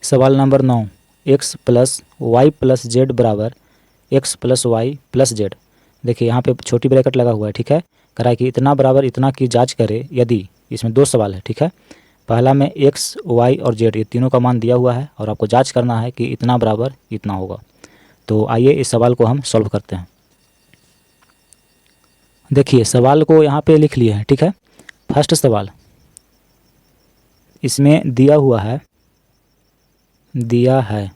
सवाल number 9, X plus Y plus Z बराबर X plus Y plus Z. देखिए यहाँ पे छोटी ब्रैकेट लगा हुआ है, ठीक है। कह रहा है कि इतना बराबर इतना की जांच करे यदि, इसमें दो सवाल है, ठीक है। पहला में एक्स वाई और जेड ये तीनों का मान दिया हुआ है और आपको जांच करना है कि इतना बराबर इतना होगा। तो आइए इस सवाल को हम सॉल्व करते हैं। देखिए सवाल को यहाँ पे लिख लिए हैं, ठीक है। फर्स्ट सवाल इसमें दिया है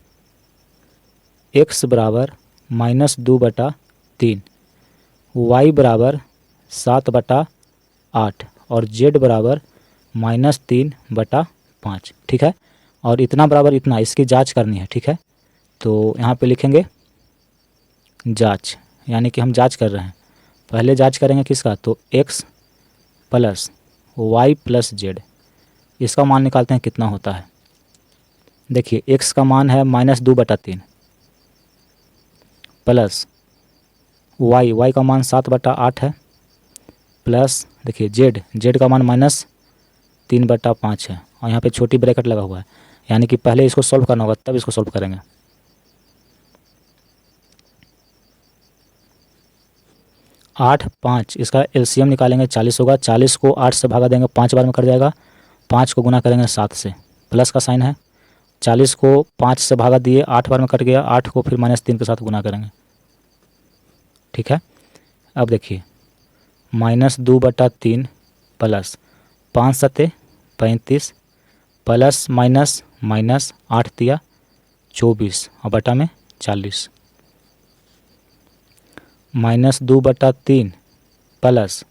x बराबर -2/3, y बराबर 7/8 और z बराबर -3/5, ठीक है। और इतना बराबर इतना, इसकी जांच करनी है, ठीक है। तो यहाँ पे लिखेंगे जांच, यानी कि हम जांच कर रहे हैं। पहले जांच करेंगे किसका, तो x plus Y plus Z, इसका मान निकालते हैं कितना होता है। देखिए x का मान है -2/3 प्लस y का मान 7/8 है प्लस देखिए z का मान -3/5 है और यहाँ पे छोटी ब्रैकेट लगा हुआ है, यानी कि पहले इसको सॉल्व करना होगा तब इसको सॉल्व करेंगे। 8, 5, इसका एलसीएम निकालेंगे 40 होगा। 40 को 8 से भागा देंगे, 5 बार में कट जाएगा। 5 को गुना करेंगे 7 से, प्लस का साइन है। 40 को 5 से भागा दिए, 8 बार में कट गया। 8 को फिर -3 के साथ गुना करेंगे, ठीक है। अब देखिए -2/3 प्लस 5 सत्ते 35 प्लस माइनस माइनस 8 दिया 24 और बटा में 40, -2/3 प्लस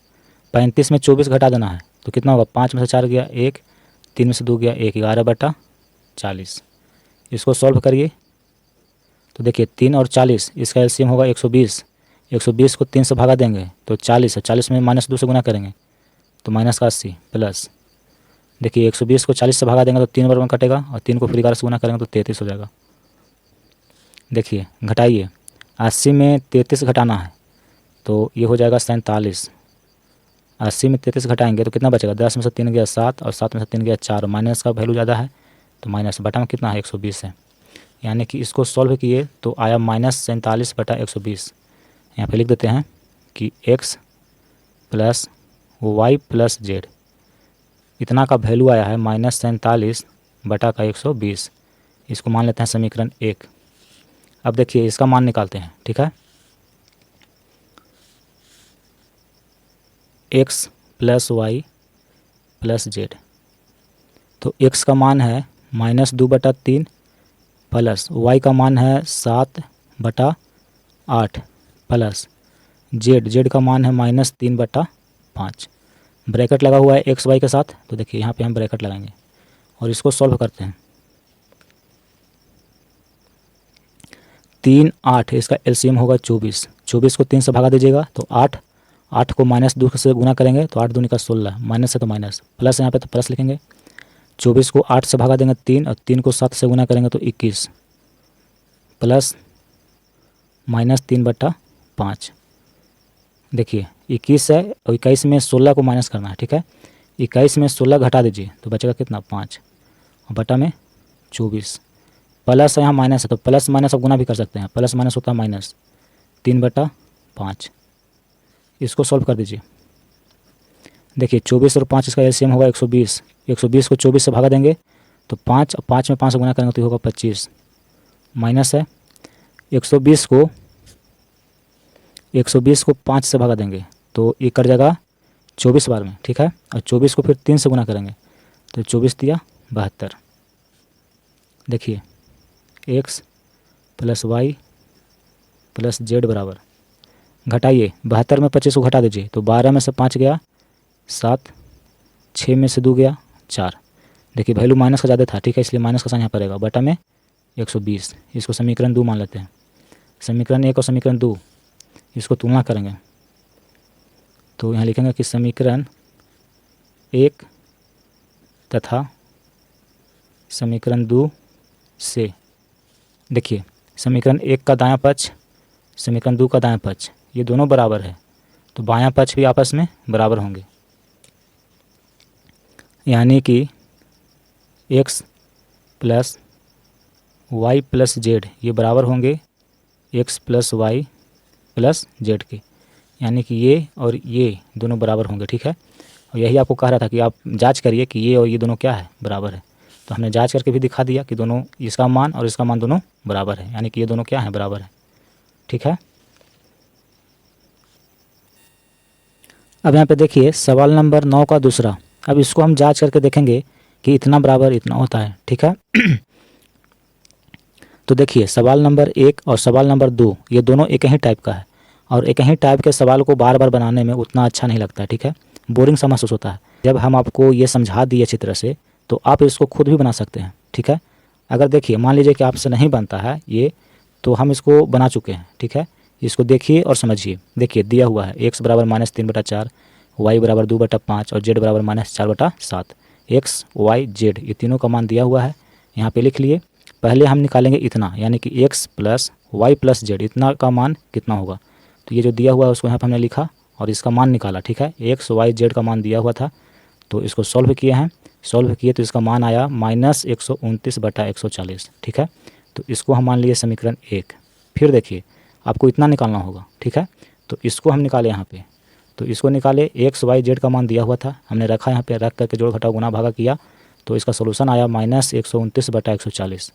35 में 24 घटा देना है तो कितना होगा, 5 में से 4 गया 1, 3 में से 2 गया 1, 11/40। इसको सॉल्व करिए तो देखिए 3 और 40, इसका एलसीएम होगा 120। 120 को 3 से भागा देंगे तो 40 है, 40 में -2 से गुना करेंगे तो -80 प्लस देखिए 120 को 40 से भागा देंगे तो 3 बार में कटेगा और 3 को फिर 11 से गुना करेंगे तो 33 हो जाएगा। देखिए घटाइए, 80 में 33 घटाना है तो ये हो जाएगा 47। 80 में 33 घटाएंगे तो कितना बचेगा, 10 में से 3 गया 7 और 7 में से 3 गया 4, माइनस का वैल्यू ज़्यादा है तो माइनस, बटा में कितना है 120 है। यानी कि इसको सॉल्व किए तो आया -47/120। यहाँ पे लिख देते हैं कि x plus Y plus Z, इतना का वैल्यू आया है -47/120। इसको मान लेते हैं समीकरण 1। अब देखिए इसका मान निकालते हैं, ठीक है। x plus Y plus Z, तो x का मान है -2/3 प्लस y का मान है 7/8 प्लस जेड का मान है -3/5। ब्रैकेट लगा हुआ है एक्स वाई के साथ, तो देखिए यहाँ पे हम ब्रैकेट लगाएंगे और इसको सॉल्व करते हैं। 3, 8, इसका एलसीएम होगा 24। 24 को 3 से भागा दीजिएगा तो 8, 8 को -2 से गुना करेंगे तो 8 दूनी का 16, माइनस है तो माइनस, प्लस यहाँ पे तो प्लस लिखेंगे। 24 को 8 से भागा देंगे 3 और 3 को 7 से गुना करेंगे तो 21 प्लस -3/5। देखिए 21 है और 21 में 16 को माइनस करना है, ठीक है। 21 में 16 घटा दीजिए तो बचेगा कितना, 5 और बटा में 24, प्लस है यहाँ माइनस है तो प्लस माइनस आप गुना भी कर सकते हैं, प्लस माइनस होता है माइनस, 3/5। इसको सॉल्व कर दीजिए। देखिए 24 और 5 इसका एलसीएम होगा 120। 120 को 24 से भागा देंगे तो 5 और 5 में 5 से गुना करेंगे तो होगा 25, माइनस है 120 को 5 से भागा देंगे तो ये कट जाएगा 24 बार में, ठीक है। और 24 को फिर 3 से गुना करेंगे तो 24 दिया 72। देखिए x plus Y plus Z बराबर, घटाइए 72 में 25 को घटा दीजिए तो 12 में से 5 गया 7, 6 में से 2 गया 4। देखिए वैल्यू माइनस का ज़्यादा था, ठीक है, इसलिए माइनस का साइन यहाँ पड़ेगा, बटा में 120। इसको समीकरण 2 मान लेते हैं। समीकरण 1 और समीकरण 2 इसको तुलना करेंगे तो यहाँ लिखेंगे कि समीकरण 1 तथा समीकरण 2 से, देखिए समीकरण 1 का दायां पक्ष समीकरण 2 का दायां पक्ष ये दोनों बराबर है तो बायां पक्ष भी आपस में बराबर होंगे, यानी कि x plus Y plus Z ये बराबर होंगे X plus Y plus Z के, यानी कि ये और ये दोनों बराबर होंगे। ठीक है, और यही आपको कह रहा था कि आप जांच करिए कि ये और ये दोनों क्या है, बराबर है। तो हमने जांच करके भी दिखा दिया कि दोनों, इसका मान और इसका मान दोनों बराबर है, यानी कि ये दोनों क्या है, बराबर है। ठीक है, अब यहाँ पे देखिए सवाल नंबर 9 का दूसरा। अब इसको हम जांच करके देखेंगे कि इतना बराबर इतना होता है। ठीक है तो देखिए सवाल नंबर 1 और सवाल नंबर 2 ये दोनों एक ही टाइप का है, और एक ही टाइप के सवाल को बार बार बनाने में उतना अच्छा नहीं लगता है। ठीक है, बोरिंग सा महसूस होता है। जब हम आपको ये समझा दिए अच्छी तरह से तो आप इसको खुद भी बना सकते हैं। ठीक है, अगर देखिए मान लीजिए कि आपसे नहीं बनता है ये, तो हम इसको बना चुके हैं। ठीक है, इसको देखिए और समझिए। देखिए दिया हुआ है एक्स बराबर -3/4, वाई बराबर 2/5 और जेड बराबर -4/7। एक्स वाई जेड ये तीनों का मान दिया हुआ है, यहाँ पे लिख लिए। पहले हम निकालेंगे इतना, यानी कि X plus Y plus Z इतना का मान कितना होगा। तो ये जो दिया हुआ है उसको यहाँ पर हमने लिखा और इसका मान निकाला। ठीक है, एक्स वाई जेड का मान दिया हुआ था तो इसको सॉल्व किए हैं। सॉल्व किए तो इसका मान आया -129/140। ठीक है, तो इसको हम मान लिए समीकरण 1। फिर देखिए आपको इतना निकालना होगा। ठीक है, तो इसको हम निकाले यहाँ पे, तो इसको निकाले, एक्स वाई जेड का मान दिया हुआ था, हमने रखा यहाँ पे, रख करके जोड़ घटाव गुना भागा किया तो इसका सोल्यूशन आया -129/140,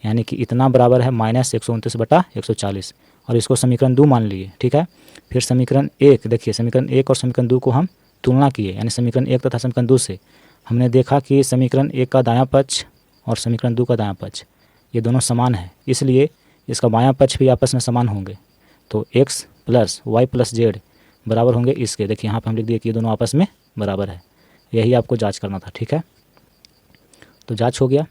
यानी कि इतना बराबर है -129/140, और इसको समीकरण 2 मान लिए। ठीक है, फिर समीकरण 1 देखिए, समीकरण 1 और समीकरण 2 को हम तुलना किए, यानी समीकरण 1 तथा समीकरण 2 से हमने देखा कि समीकरण 1 का दायां पक्ष और समीकरण 2 का दायां पक्ष ये दोनों समान है, इसलिए इसका बायां पक्ष भी आपस में समान होंगे। तो X plus Y plus Z बराबर होंगे इसके। देखिए यहाँ पे हम लिख दिए कि ये दोनों आपस में बराबर है, यही आपको जांच करना था। ठीक है, तो जांच हो गया।